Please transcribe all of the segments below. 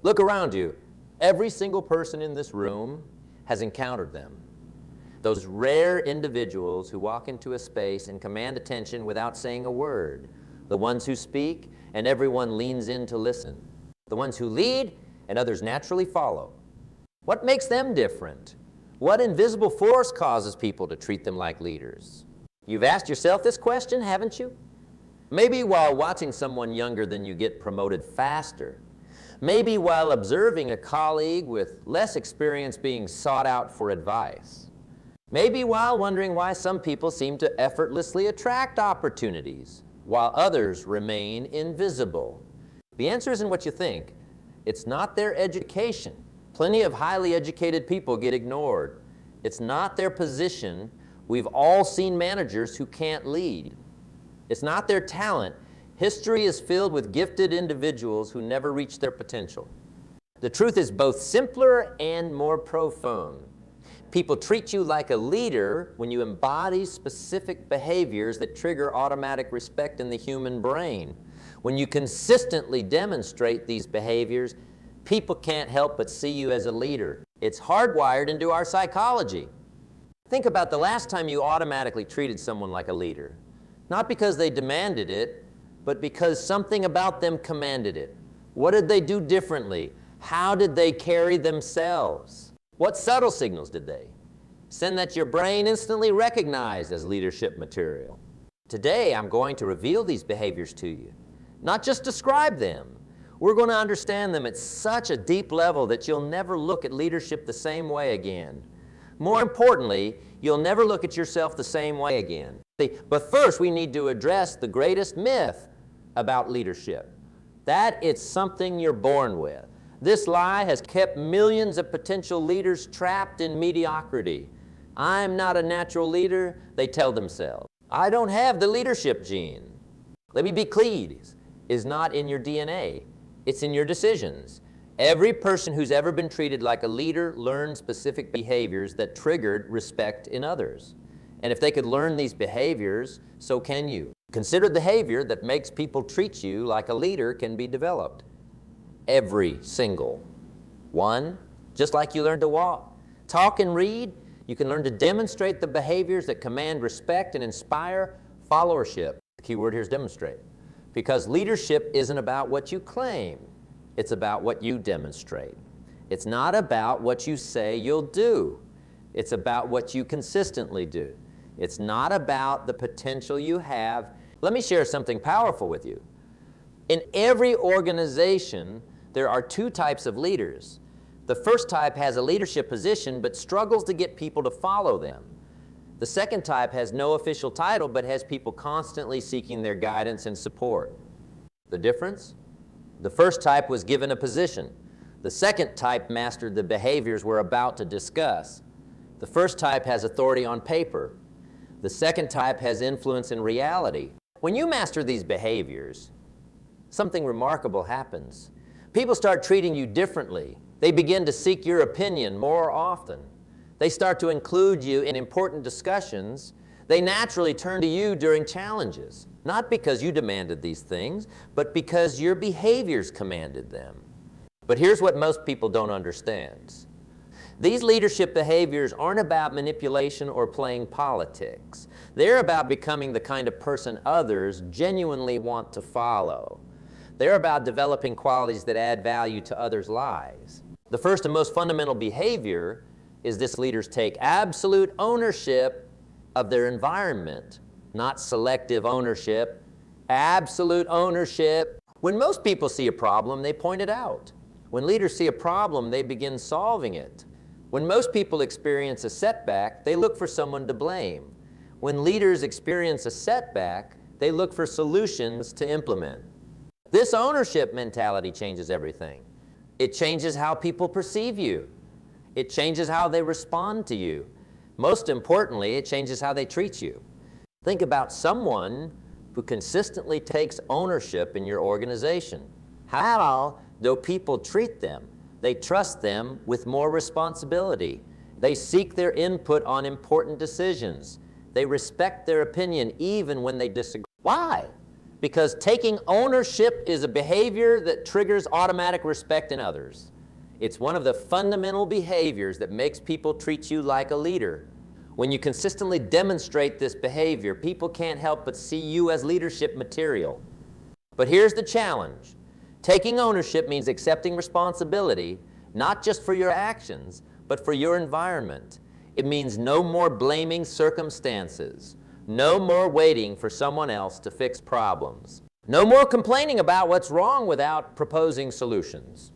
Look around you. Every single person in this room has encountered them. Those rare individuals who walk into a space and command attention without saying a word. The ones who speak and everyone leans in to listen. The ones who lead and others naturally follow. What makes them different? What invisible force causes people to treat them like leaders? You've asked yourself this question, haven't you? Maybe while watching someone younger than you get promoted faster. Maybe while observing a colleague with less experience being sought out for advice. Maybe while wondering why some people seem to effortlessly attract opportunities, while others remain invisible. The answer isn't what you think. It's not their education. Plenty of highly educated people get ignored. It's not their position. We've all seen managers who can't lead. It's not their talent. History is filled with gifted individuals who never reach their potential. The truth is both simpler and more profound. People treat you like a leader when you embody specific behaviors that trigger automatic respect in the human brain. When you consistently demonstrate these behaviors, people can't help but see you as a leader. It's hardwired into our psychology. Think about the last time you automatically treated someone like a leader. Not because they demanded it, but because something about them commanded it. What did they do differently? How did they carry themselves? What subtle signals did they send that your brain instantly recognized as leadership material? Today, I'm going to reveal these behaviors to you, not just describe them. We're going to understand them at such a deep level that you'll never look at leadership the same way again. More importantly, you'll never look at yourself the same way again. But first, we need to address the greatest myth about leadership, that it's something you're born with. This lie has kept millions of potential leaders trapped in mediocrity. I'm not a natural leader, they tell themselves. I don't have the leadership gene. Let me be clear, it's not in your DNA. It's in your decisions. Every person who's ever been treated like a leader learned specific behaviors that triggered respect in others. And if they could learn these behaviors, so can you. Consider the behavior that makes people treat you like a leader can be developed. Every single one, just like you learn to walk, talk, and read, you can learn to demonstrate the behaviors that command respect and inspire followership. The key word here is demonstrate. Because leadership isn't about what you claim, it's about what you demonstrate. It's not about what you say you'll do, it's about what you consistently do. It's not about the potential you have. Let me share something powerful with you. In every organization, there are two types of leaders. The first type has a leadership position but struggles to get people to follow them. The second type has no official title but has people constantly seeking their guidance and support. The difference? The first type was given a position. The second type mastered the behaviors we're about to discuss. The first type has authority on paper. The second type has influence in reality. When you master these behaviors, something remarkable happens. People start treating you differently. They begin to seek your opinion more often. They start to include you in important discussions. They naturally turn to you during challenges, not because you demanded these things, but because your behaviors commanded them. But here's what most people don't understand. These leadership behaviors aren't about manipulation or playing politics. They're about becoming the kind of person others genuinely want to follow. They're about developing qualities that add value to others' lives. The first and most fundamental behavior is this leaders take absolute ownership of their environment, not selective ownership, absolute ownership. When most people see a problem, they point it out. When leaders see a problem, they begin solving it. When most people experience a setback, they look for someone to blame. When leaders experience a setback, they look for solutions to implement. This ownership mentality changes everything. It changes how people perceive you. It changes how they respond to you. Most importantly, it changes how they treat you. Think about someone who consistently takes ownership in your organization. How do people treat them? They trust them with more responsibility. They seek their input on important decisions. They respect their opinion even when they disagree. Why? Because taking ownership is a behavior that triggers automatic respect in others. It's one of the fundamental behaviors that makes people treat you like a leader. When you consistently demonstrate this behavior, people can't help but see you as leadership material. But here's the challenge. Taking ownership means accepting responsibility, not just for your actions, but for your environment. It means no more blaming circumstances. No more waiting for someone else to fix problems. No more complaining about what's wrong without proposing solutions.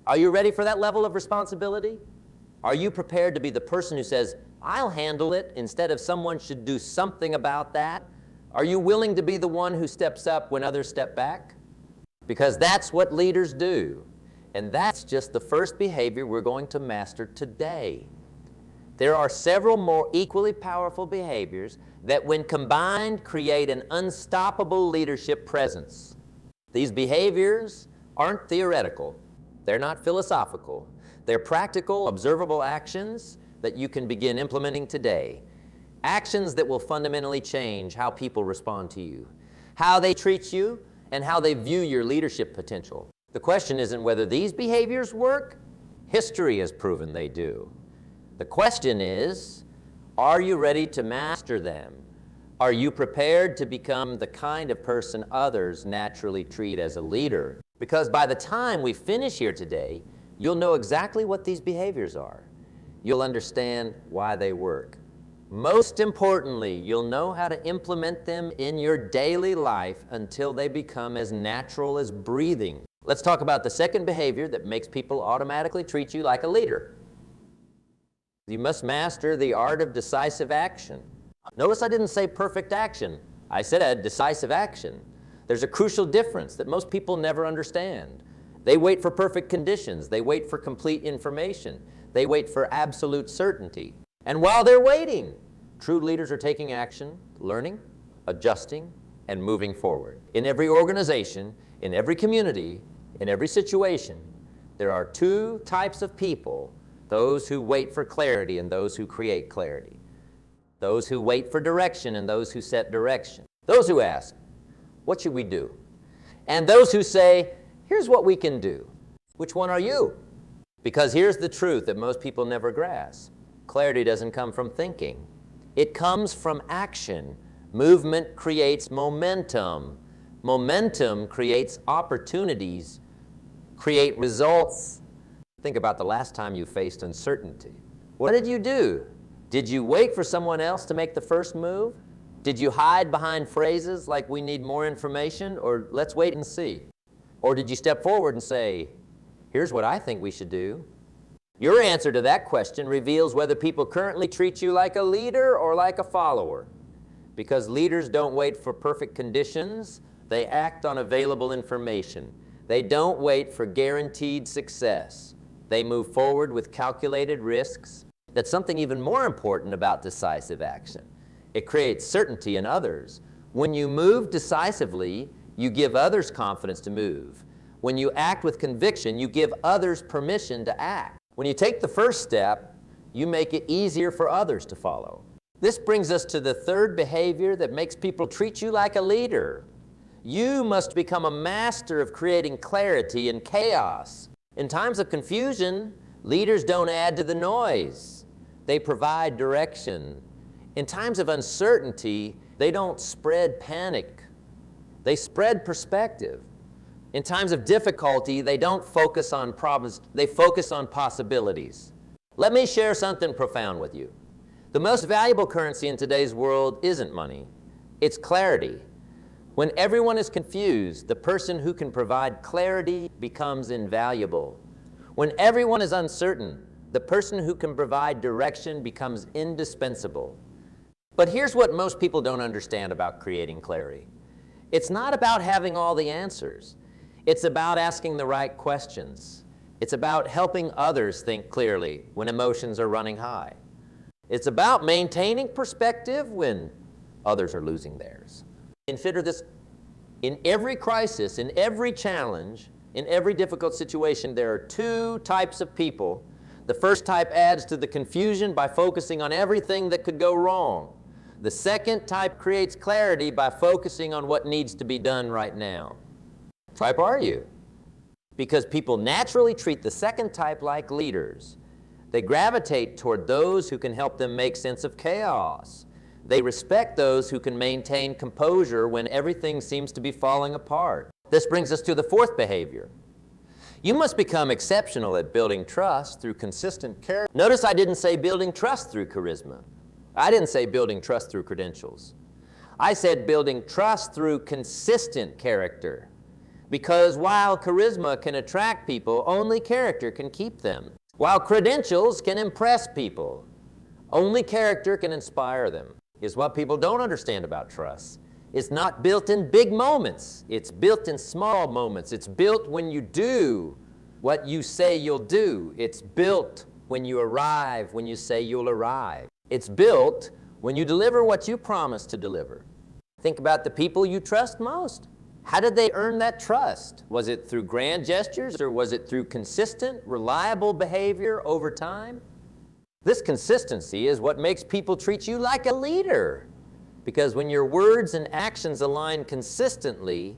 Are you ready for that level of responsibility? Are you prepared to be the person who says, I'll handle it, instead of someone should do something about that? Are you willing to be the one who steps up when others step back? Because that's what leaders do. And that's just the first behavior we're going to master today. There are several more equally powerful behaviors that, when combined, create an unstoppable leadership presence. These behaviors aren't theoretical. They're not philosophical. They're practical, observable actions that you can begin implementing today. Actions that will fundamentally change how people respond to you, how they treat you, and how they view your leadership potential. The question isn't whether these behaviors work. History has proven they do. The question is, are you ready to master them? Are you prepared to become the kind of person others naturally treat as a leader? Because by the time we finish here today, you'll know exactly what these behaviors are. You'll understand why they work. Most importantly, you'll know how to implement them in your daily life until they become as natural as breathing. Let's talk about the second behavior that makes people automatically treat you like a leader. You must master the art of decisive action. Notice I didn't say perfect action. I said decisive action. There's a crucial difference that most people never understand. They wait for perfect conditions. They wait for complete information. They wait for absolute certainty. And while they're waiting, true leaders are taking action, learning, adjusting, and moving forward. In every organization, in every community, in every situation, there are two types of people: those who wait for clarity and those who create clarity. Those who wait for direction and those who set direction. Those who ask, what should we do? And those who say, here's what we can do. Which one are you? Because here's the truth that most people never grasp. Clarity doesn't come from thinking. It comes from action. Movement creates momentum. Momentum creates opportunities, create results. Think about the last time you faced uncertainty. What did you do? Did you wait for someone else to make the first move? Did you hide behind phrases like we need more information or let's wait and see? Or did you step forward and say, here's what I think we should do? Your answer to that question reveals whether people currently treat you like a leader or like a follower. Because leaders don't wait for perfect conditions, they act on available information. They don't wait for guaranteed success. They move forward with calculated risks. That's something even more important about decisive action. It creates certainty in others. When you move decisively, you give others confidence to move. When you act with conviction, you give others permission to act. When you take the first step, you make it easier for others to follow. This brings us to the third behavior that makes people treat you like a leader. You must become a master of creating clarity in chaos. In times of confusion, leaders don't add to the noise. They provide direction. In times of uncertainty, they don't spread panic. They spread perspective. In times of difficulty, they don't focus on problems. They focus on possibilities. Let me share something profound with you. The most valuable currency in today's world isn't money. It's clarity. When everyone is confused, the person who can provide clarity becomes invaluable. When everyone is uncertain, the person who can provide direction becomes indispensable. But here's what most people don't understand about creating clarity. It's not about having all the answers. It's about asking the right questions. It's about helping others think clearly when emotions are running high. It's about maintaining perspective when others are losing theirs. Consider this: in every crisis, in every challenge, in every difficult situation, there are two types of people. The first type adds to the confusion by focusing on everything that could go wrong. The second type creates clarity by focusing on what needs to be done right now. What type are you? Because people naturally treat the second type like leaders. They gravitate toward those who can help them make sense of chaos. They respect those who can maintain composure when everything seems to be falling apart. This brings us to the fourth behavior. You must become exceptional at building trust through consistent character. Notice I didn't say building trust through charisma. I didn't say building trust through credentials. I said building trust through consistent character. Because while charisma can attract people, only character can keep them. While credentials can impress people, only character can inspire them. Is what people don't understand about trust. It's not built in big moments. It's built in small moments. It's built when you do what you say you'll do. It's built when you arrive when you say you'll arrive. It's built when you deliver what you promise to deliver. Think about the people you trust most. How did they earn that trust? Was it through grand gestures, or was it through consistent, reliable behavior over time? This consistency is what makes people treat you like a leader. Because when your words and actions align consistently,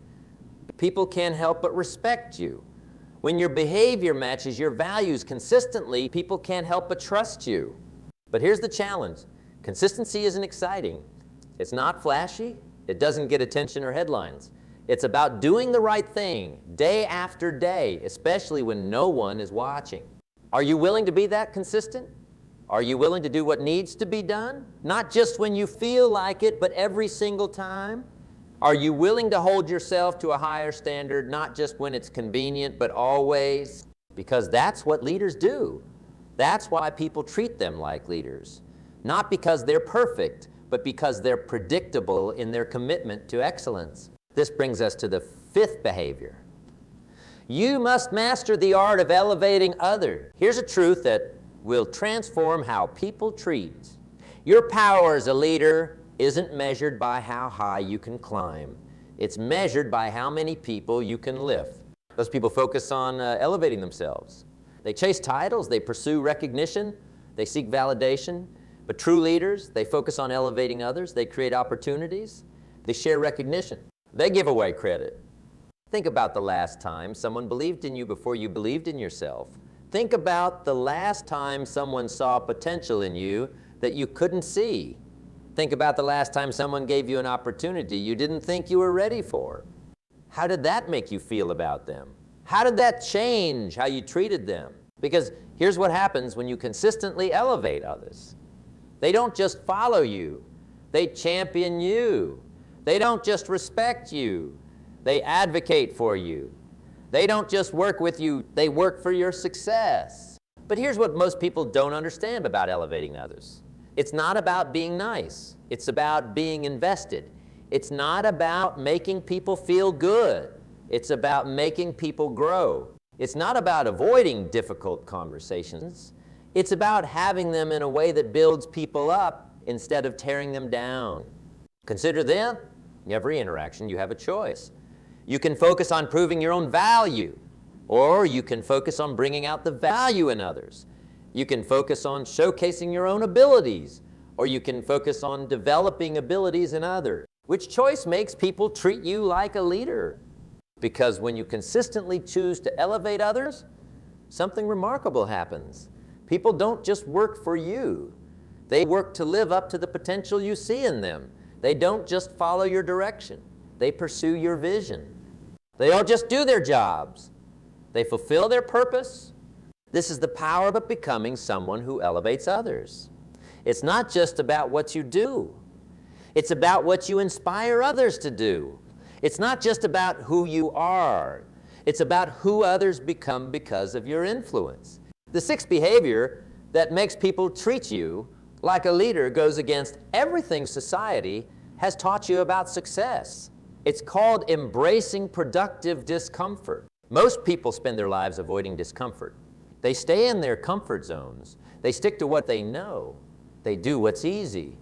people can't help but respect you. When your behavior matches your values consistently, people can't help but trust you. But here's the challenge. Consistency isn't exciting. It's not flashy. It doesn't get attention or headlines. It's about doing the right thing day after day, especially when no one is watching. Are you willing to be that consistent? Are you willing to do what needs to be done? Not just when you feel like it, but every single time? Are you willing to hold yourself to a higher standard, not just when it's convenient, but always? Because that's what leaders do. That's why people treat them like leaders. Not because they're perfect, but because they're predictable in their commitment to excellence. This brings us to the fifth behavior. You must master the art of elevating others. Here's a truth that will transform how people treat. Your power as a leader isn't measured by how high you can climb. It's measured by how many people you can lift. Those people focus on elevating themselves. They chase titles, they pursue recognition, they seek validation. But true leaders, they focus on elevating others, they create opportunities, they share recognition, they give away credit. Think about the last time someone believed in you before you believed in yourself. Think about the last time someone saw potential in you that you couldn't see. Think about the last time someone gave you an opportunity you didn't think you were ready for. How did that make you feel about them? How did that change how you treated them? Because here's what happens when you consistently elevate others. They don't just follow you, they champion you. They don't just respect you, they advocate for you. They don't just work with you, they work for your success. But here's what most people don't understand about elevating others. It's not about being nice. It's about being invested. It's not about making people feel good. It's about making people grow. It's not about avoiding difficult conversations. It's about having them in a way that builds people up instead of tearing them down. Consider then, every interaction you have a choice. You can focus on proving your own value, or you can focus on bringing out the value in others. You can focus on showcasing your own abilities, or you can focus on developing abilities in others. Which choice makes people treat you like a leader? Because when you consistently choose to elevate others, something remarkable happens. People don't just work for you. They work to live up to the potential you see in them. They don't just follow your direction. They pursue your vision. They don't just do their jobs. They fulfill their purpose. This is the power of becoming someone who elevates others. It's not just about what you do. It's about what you inspire others to do. It's not just about who you are. It's about who others become because of your influence. The sixth behavior that makes people treat you like a leader goes against everything society has taught you about success. It's called embracing productive discomfort. Most people spend their lives avoiding discomfort. They stay in their comfort zones. They stick to what they know. They do what's easy.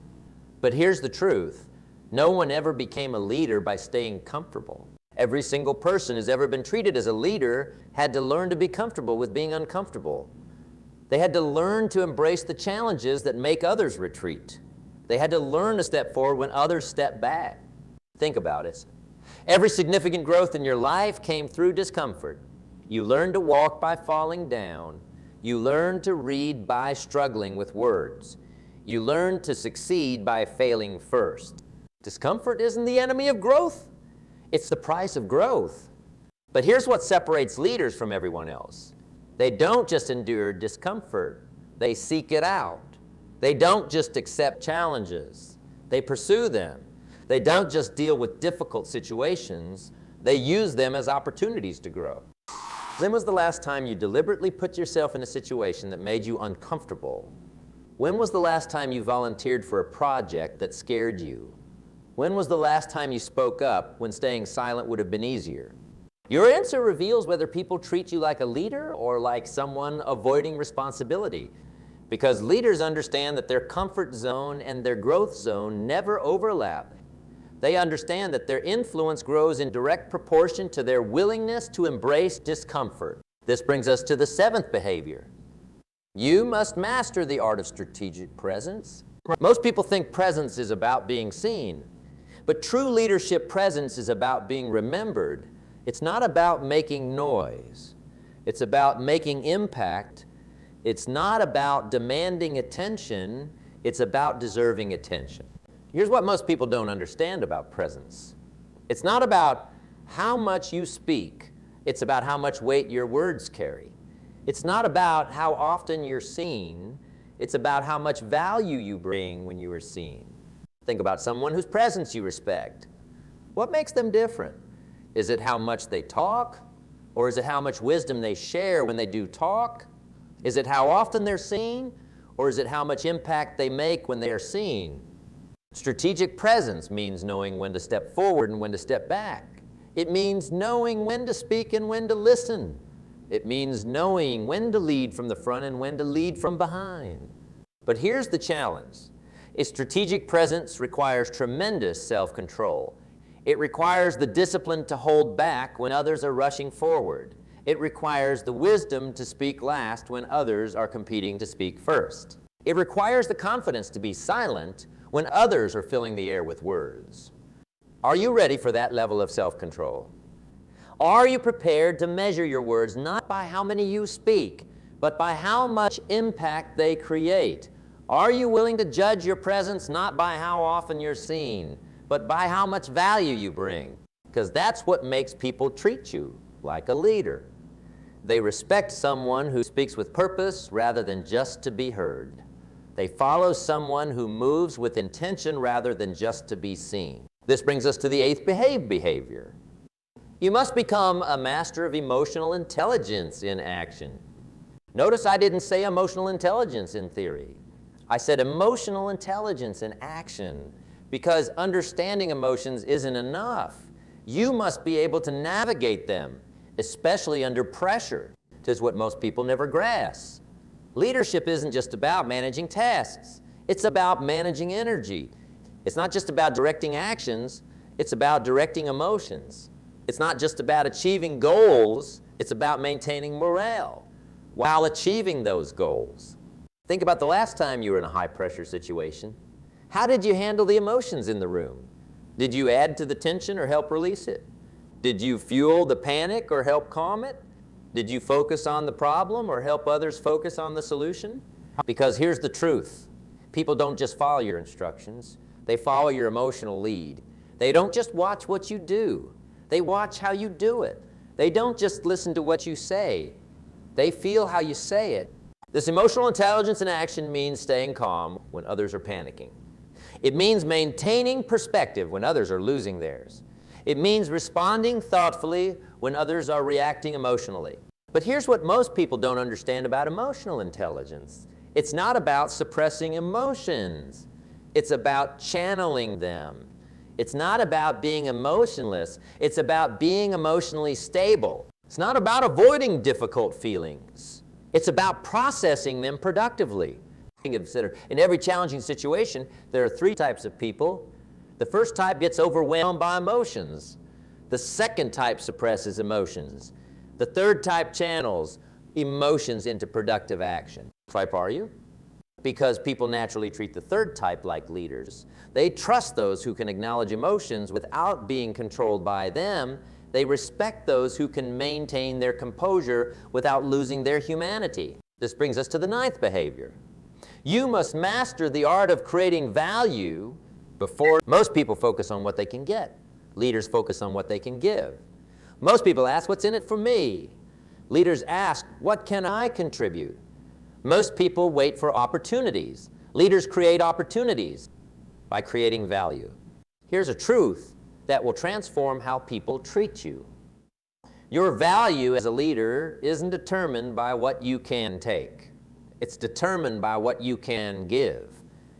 But here's the truth. No one ever became a leader by staying comfortable. Every single person who's ever been treated as a leader had to learn to be comfortable with being uncomfortable. They had to learn to embrace the challenges that make others retreat. They had to learn to step forward when others stepped back. Think about it. Every significant growth in your life came through discomfort. You learned to walk by falling down. You learned to read by struggling with words. You learned to succeed by failing first. Discomfort isn't the enemy of growth. It's the price of growth. But here's what separates leaders from everyone else. They don't just endure discomfort. They seek it out. They don't just accept challenges. They pursue them. They don't just deal with difficult situations. They use them as opportunities to grow. When was the last time you deliberately put yourself in a situation that made you uncomfortable? When was the last time you volunteered for a project that scared you? When was the last time you spoke up when staying silent would have been easier? Your answer reveals whether people treat you like a leader or like someone avoiding responsibility. Because leaders understand that their comfort zone and their growth zone never overlap. They understand that their influence grows in direct proportion to their willingness to embrace discomfort. This brings us to the seventh behavior. You must master the art of strategic presence. Most people think presence is about being seen, but true leadership presence is about being remembered. It's not about making noise. It's about making impact. It's not about demanding attention. It's about deserving attention. Here's what most people don't understand about presence. It's not about how much you speak. It's about how much weight your words carry. It's not about how often you're seen. It's about how much value you bring when you are seen. Think about someone whose presence you respect. What makes them different? Is it how much they talk? Or is it how much wisdom they share when they do talk? Is it how often they're seen? Or is it how much impact they make when they are seen? Strategic presence means knowing when to step forward and when to step back. It means knowing when to speak and when to listen. It means knowing when to lead from the front and when to lead from behind. But here's the challenge. A strategic presence requires tremendous self-control. It requires the discipline to hold back when others are rushing forward. It requires the wisdom to speak last when others are competing to speak first. It requires the confidence to be silent when others are filling the air with words. Are you ready for that level of self-control? Are you prepared to measure your words not by how many you speak, but by how much impact they create? Are you willing to judge your presence not by how often you're seen, but by how much value you bring? Because that's what makes people treat you like a leader. They respect someone who speaks with purpose rather than just to be heard. They follow someone who moves with intention rather than just to be seen. This brings us to the eighth behavior. You must become a master of emotional intelligence in action. Notice I didn't say emotional intelligence in theory. I said emotional intelligence in action, because understanding emotions isn't enough. You must be able to navigate them, especially under pressure. This is what most people never grasp. Leadership isn't just about managing tasks. It's about managing energy. It's not just about directing actions. It's about directing emotions. It's not just about achieving goals. It's about maintaining morale while achieving those goals. Think about the last time you were in a high-pressure situation. How did you handle the emotions in the room? Did you add to the tension or help release it? Did you fuel the panic or help calm it? Did you focus on the problem or help others focus on the solution? Because here's the truth. People don't just follow your instructions. They follow your emotional lead. They don't just watch what you do. They watch how you do it. They don't just listen to what you say. They feel how you say it. This emotional intelligence in action means staying calm when others are panicking. It means maintaining perspective when others are losing theirs. It means responding thoughtfully when others are reacting emotionally. But here's what most people don't understand about emotional intelligence. It's not about suppressing emotions. It's about channeling them. It's not about being emotionless. It's about being emotionally stable. It's not about avoiding difficult feelings. It's about processing them productively. In every challenging situation, there are three types of people. The first type gets overwhelmed by emotions. The second type suppresses emotions. The third type channels emotions into productive action. What type are you? because people naturally treat the third type like leaders. They trust those who can acknowledge emotions without being controlled by them. They respect those who can maintain their composure without losing their humanity. This brings us to the ninth behavior. You must master the art of creating value before. Most people focus on what they can get. Leaders focus on what they can give. Most people ask, what's in it for me? Leaders ask, what can I contribute? Most people wait for opportunities. Leaders create opportunities by creating value. Here's a truth that will transform how people treat you. Your value as a leader isn't determined by what you can take. It's determined by what you can give.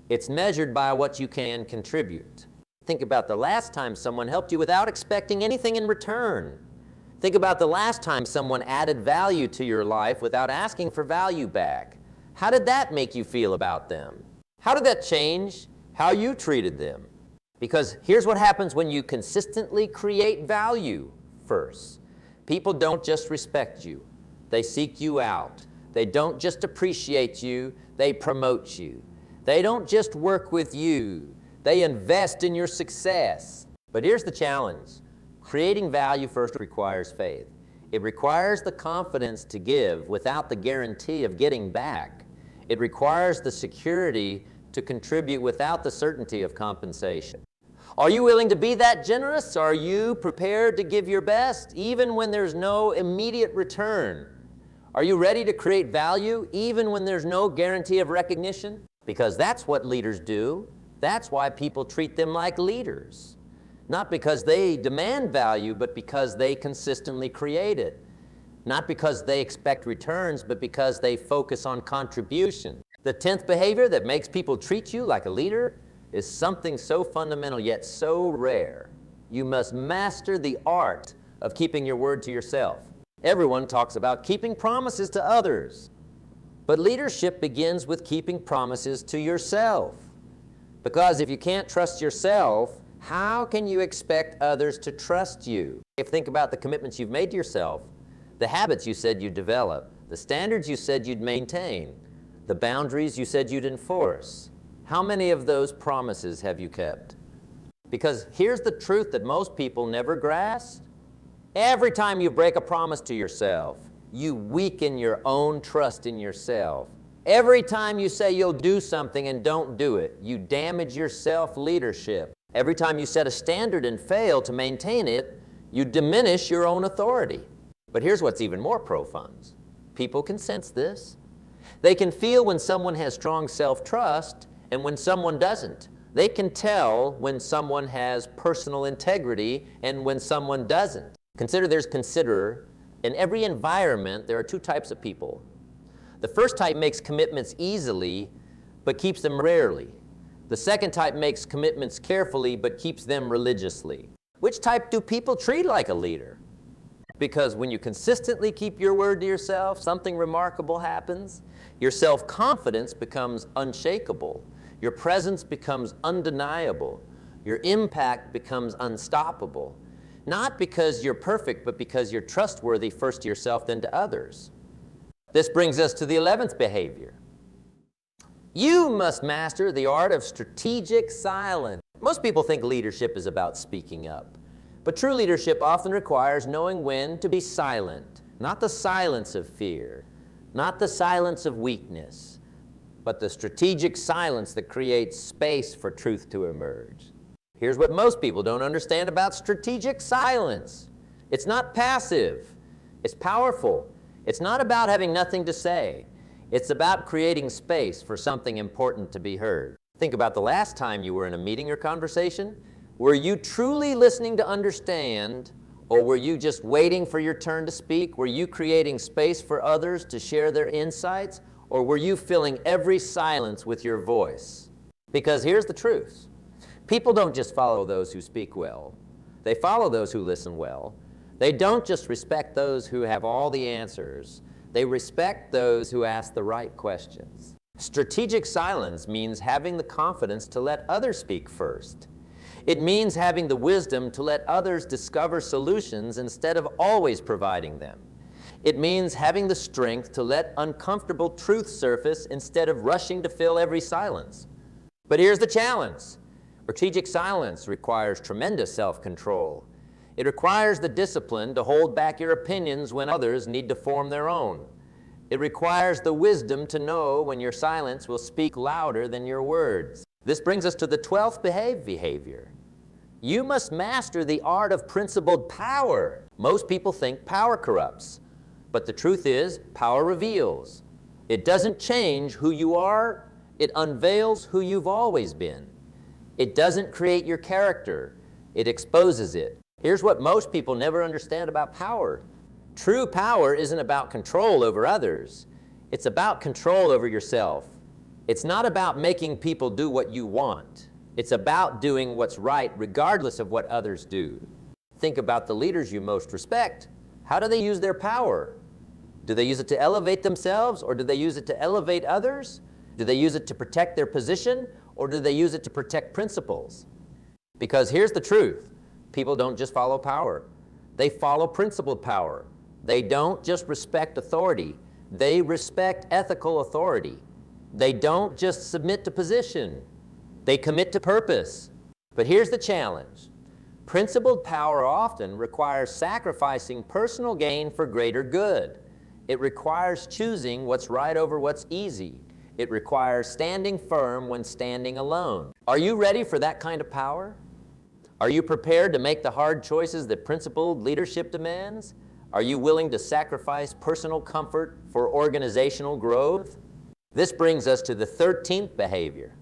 It's measured by what you can contribute. Think about the last time someone helped you without expecting anything in return. Think about the last time someone added value to your life without asking for value back. How did that make you feel about them? How did that change how you treated them? Because here's what happens when you consistently create value first. People don't just respect you. They seek you out. They don't just appreciate you. They promote you. They don't just work with you. They invest in your success. But here's the challenge. Creating value first requires faith. It requires the confidence to give without the guarantee of getting back. It requires the security to contribute without the certainty of compensation. Are you willing to be that generous? Are you prepared to give your best even when there's no immediate return? Are you ready to create value even when there's no guarantee of recognition? Because that's what leaders do. That's why people treat them like leaders. Not because they demand value, but because they consistently create it. Not because they expect returns, but because they focus on contribution. The 10th behavior that makes people treat you like a leader is something so fundamental yet so rare. You must master the art of keeping your word to yourself. Everyone talks about keeping promises to others, but leadership begins with keeping promises to yourself. Because if you can't trust yourself, how can you expect others to trust you? Think about the commitments you've made to yourself, the habits you said you'd develop, the standards you said you'd maintain, the boundaries you said you'd enforce. How many of those promises have you kept? Because here's the truth that most people never grasp. Every time you break a promise to yourself, you weaken your own trust in yourself. Every time you say you'll do something and don't do it, you damage your self-leadership. Every time you set a standard and fail to maintain it, you diminish your own authority. But here's what's even more profound. People can sense this. They can feel when someone has strong self-trust and when someone doesn't. They can tell when someone has personal integrity and when someone doesn't. Consider in every environment there are two types of people. The first type makes commitments easily but keeps them rarely. The second type makes commitments carefully but keeps them religiously. Which type do people treat like a leader? Because when you consistently keep your word to yourself, something remarkable happens. Your self-confidence becomes unshakable. Your presence becomes undeniable. Your impact becomes unstoppable. Not because you're perfect, but because you're trustworthy first to yourself, then to others. This brings us to the 11th behavior. You must master the art of strategic silence. Most people think leadership is about speaking up. But true leadership often requires knowing when to be silent. Not the silence of fear, not the silence of weakness, but the strategic silence that creates space for truth to emerge. Here's what most people don't understand about strategic silence. It's not passive. It's powerful. It's not about having nothing to say. It's about creating space for something important to be heard. Think about the last time you were in a meeting or conversation. Were you truly listening to understand, or were you just waiting for your turn to speak? Were you creating space for others to share their insights, or were you filling every silence with your voice? Because here's the truth. People don't just follow those who speak well. They follow those who listen well. They don't just respect those who have all the answers. They respect those who ask the right questions. Strategic silence means having the confidence to let others speak first. It means having the wisdom to let others discover solutions instead of always providing them. It means having the strength to let uncomfortable truth surface instead of rushing to fill every silence. But here's the challenge. Strategic silence requires tremendous self-control. It requires the discipline to hold back your opinions when others need to form their own. It requires the wisdom to know when your silence will speak louder than your words. This brings us to the 12th behavior. You must master the art of principled power. Most people think power corrupts, but the truth is, power reveals. It doesn't change who you are, it unveils who you've always been. It doesn't create your character, it exposes it. Here's what most people never understand about power. True power isn't about control over others. It's about control over yourself. It's not about making people do what you want. It's about doing what's right regardless of what others do. Think about the leaders you most respect. How do they use their power? Do they use it to elevate themselves, or do they use it to elevate others? Do they use it to protect their position, or do they use it to protect principles? Because here's the truth. People don't just follow power. They follow principled power. They don't just respect authority. They respect ethical authority. They don't just submit to position. They commit to purpose. But here's the challenge. Principled power often requires sacrificing personal gain for greater good. It requires choosing what's right over what's easy. It requires standing firm when standing alone. Are you ready for that kind of power? Are you prepared to make the hard choices that principled leadership demands? Are you willing to sacrifice personal comfort for organizational growth? This brings us to the 13th behavior.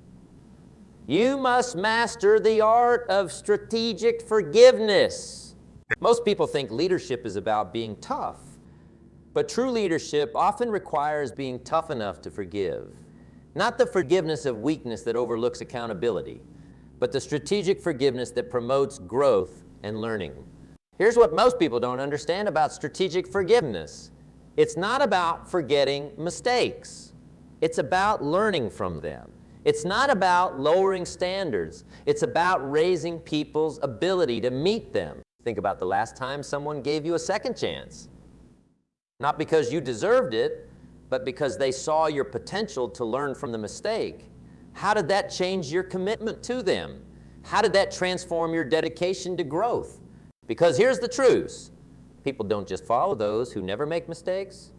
You must master the art of strategic forgiveness. Most people think leadership is about being tough, but true leadership often requires being tough enough to forgive. Not the forgiveness of weakness that overlooks accountability, but the strategic forgiveness that promotes growth and learning. Here's what most people don't understand about strategic forgiveness. It's not about forgetting mistakes. It's about learning from them. It's not about lowering standards. It's about raising people's ability to meet them. Think about the last time someone gave you a second chance. Not because you deserved it, but because they saw your potential to learn from the mistake. How did that change your commitment to them? How did that transform your dedication to growth? Because here's the truth. People don't just follow those who never make mistakes.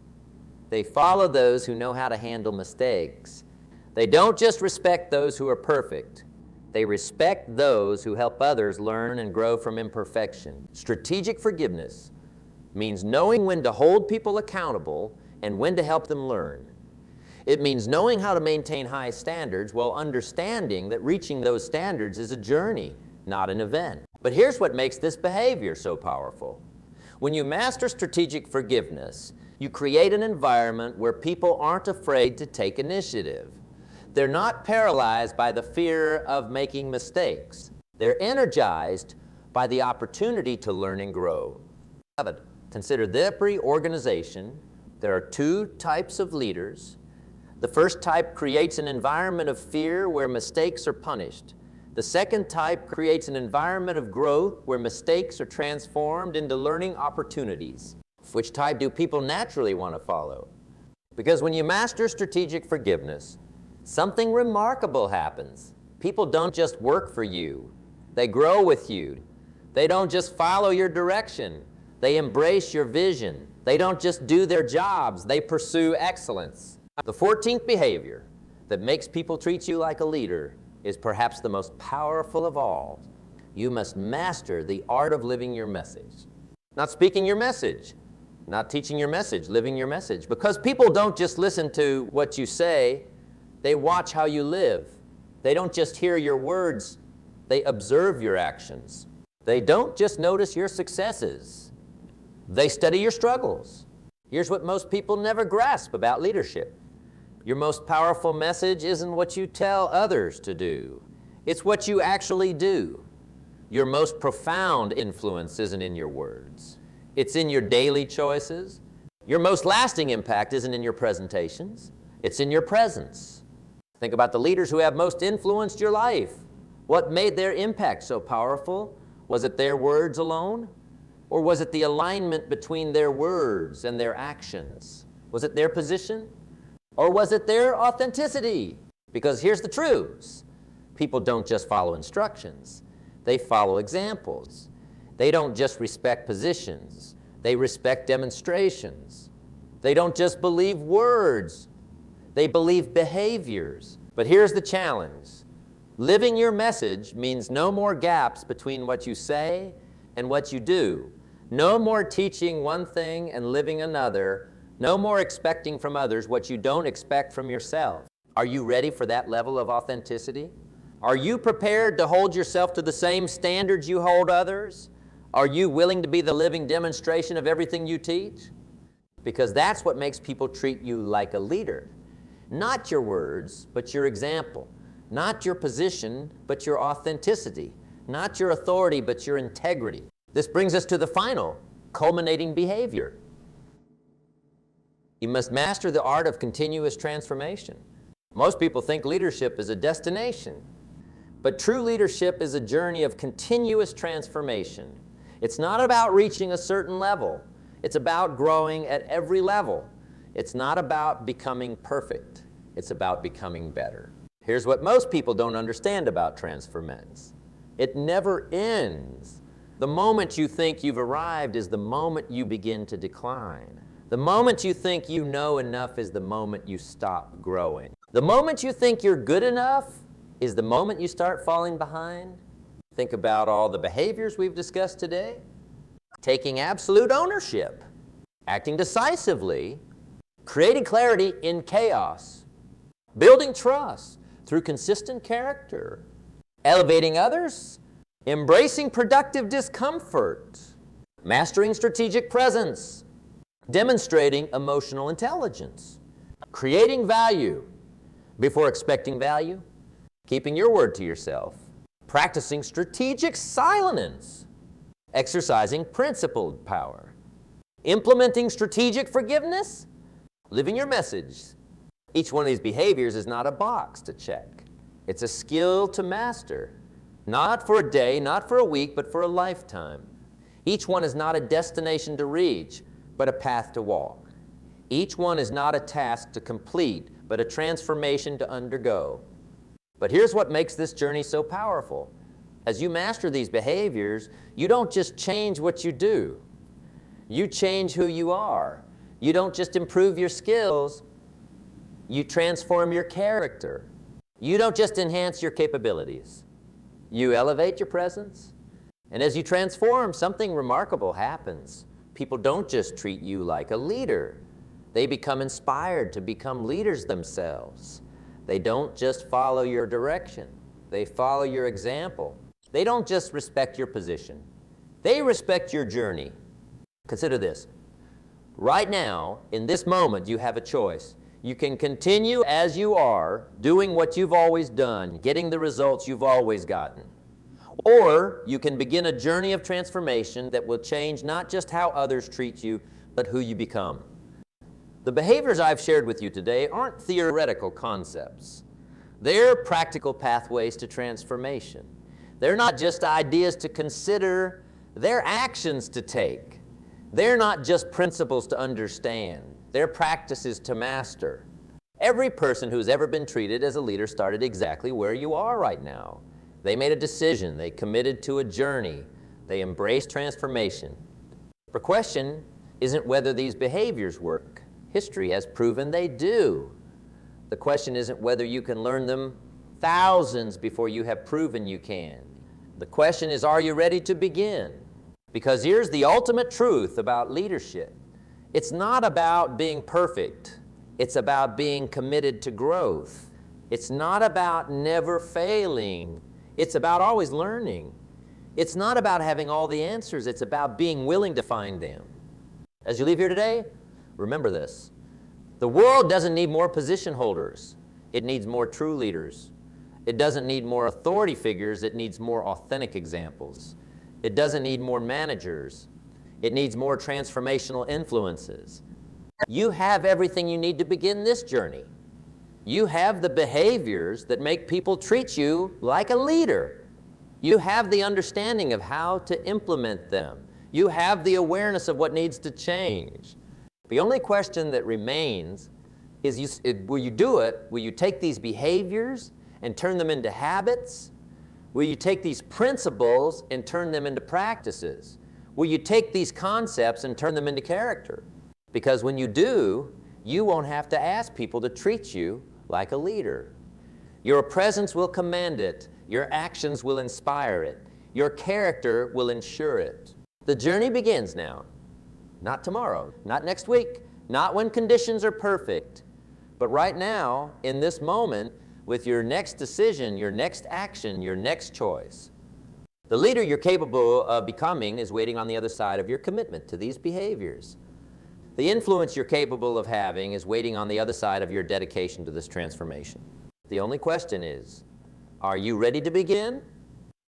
They follow those who know how to handle mistakes. They don't just respect those who are perfect. They respect those who help others learn and grow from imperfection. Strategic forgiveness means knowing when to hold people accountable and when to help them learn. It means knowing how to maintain high standards while understanding that reaching those standards is a journey, not an event. But here's what makes this behavior so powerful. When you master strategic forgiveness, you create an environment where people aren't afraid to take initiative. They're not paralyzed by the fear of making mistakes. They're energized by the opportunity to learn and grow. Consider that every organization, there are two types of leaders. The first type creates an environment of fear where mistakes are punished. The second type creates an environment of growth where mistakes are transformed into learning opportunities. Which type do people naturally want to follow? Because when you master strategic forgiveness, something remarkable happens. People don't just work for you. They grow with you. They don't just follow your direction. They embrace your vision. They don't just do their jobs. They pursue excellence. The 14th behavior that makes people treat you like a leader is perhaps the most powerful of all. You must master the art of living your message. Not speaking your message, not teaching your message, living your message. Because people don't just listen to what you say, they watch how you live. They don't just hear your words, they observe your actions. They don't just notice your successes, they study your struggles. Here's what most people never grasp about leadership. Your most powerful message isn't what you tell others to do. It's what you actually do. Your most profound influence isn't in your words. It's in your daily choices. Your most lasting impact isn't in your presentations. It's in your presence. Think about the leaders who have most influenced your life. What made their impact so powerful? Was it their words alone? Or was it the alignment between their words and their actions? Was it their position? Or was it their authenticity? Because here's the truth. People don't just follow instructions. They follow examples. They don't just respect positions. They respect demonstrations. They don't just believe words. They believe behaviors. But here's the challenge. Living your message means no more gaps between what you say and what you do. No more teaching one thing and living another. No more expecting from others what you don't expect from yourself. Are you ready for that level of authenticity? Are you prepared to hold yourself to the same standards you hold others? Are you willing to be the living demonstration of everything you teach? Because that's what makes people treat you like a leader. Not your words, but your example. Not your position, but your authenticity. Not your authority, but your integrity. This brings us to the final, culminating behavior. You must master the art of continuous transformation. Most people think leadership is a destination, but true leadership is a journey of continuous transformation. It's not about reaching a certain level. It's about growing at every level. It's not about becoming perfect. It's about becoming better. Here's what most people don't understand about transformance. It never ends. The moment you think you've arrived is the moment you begin to decline. The moment you think you know enough is the moment you stop growing. The moment you think you're good enough is the moment you start falling behind. Think about all the behaviors we've discussed today. Taking absolute ownership, acting decisively, creating clarity in chaos, building trust through consistent character, elevating others, embracing productive discomfort, mastering strategic presence, demonstrating emotional intelligence, creating value before expecting value, keeping your word to yourself, practicing strategic silence, exercising principled power, implementing strategic forgiveness, living your message. Each one of these behaviors is not a box to check. It's a skill to master, not for a day, not for a week, but for a lifetime. Each one is not a destination to reach, but a path to walk. Each one is not a task to complete, but a transformation to undergo. But here's what makes this journey so powerful. As you master these behaviors, you don't just change what you do. You change who you are. You don't just improve your skills, you transform your character. You don't just enhance your capabilities. You elevate your presence. And as you transform, something remarkable happens. People don't just treat you like a leader. They become inspired to become leaders themselves. They don't just follow your direction. They follow your example. They don't just respect your position. They respect your journey. Consider this. Right now, in this moment, you have a choice. You can continue as you are, doing what you've always done, getting the results you've always gotten. Or you can begin a journey of transformation that will change not just how others treat you, but who you become. The behaviors I've shared with you today aren't theoretical concepts. They're practical pathways to transformation. They're not just ideas to consider, they're actions to take. They're not just principles to understand. They're practices to master. Every person who's ever been treated as a leader started exactly where you are right now. They made a decision. They committed to a journey. They embraced transformation. The question isn't whether these behaviors work. History has proven they do. The question isn't whether you can learn them thousands before you have proven you can. The question is, are you ready to begin? Because here's the ultimate truth about leadership. It's not about being perfect. It's about being committed to growth. It's not about never failing. It's about always learning. It's not about having all the answers. It's about being willing to find them. As you leave here today, remember this. The world doesn't need more position holders. It needs more true leaders. It doesn't need more authority figures. It needs more authentic examples. It doesn't need more managers. It needs more transformational influences. You have everything you need to begin this journey. You have the behaviors that make people treat you like a leader. You have the understanding of how to implement them. You have the awareness of what needs to change. The only question that remains is, will you do it? Will you take these behaviors and turn them into habits? Will you take these principles and turn them into practices? Will you take these concepts and turn them into character? Because when you do, you won't have to ask people to treat you like a leader. Your presence will command it. Your actions will inspire it. Your character will ensure it. The journey begins now. Not tomorrow, not next week, not when conditions are perfect, but right now, in this moment, with your next decision, your next action, your next choice. The leader you're capable of becoming is waiting on the other side of your commitment to these behaviors. The influence you're capable of having is waiting on the other side of your dedication to this transformation. The only question is, are you ready to begin?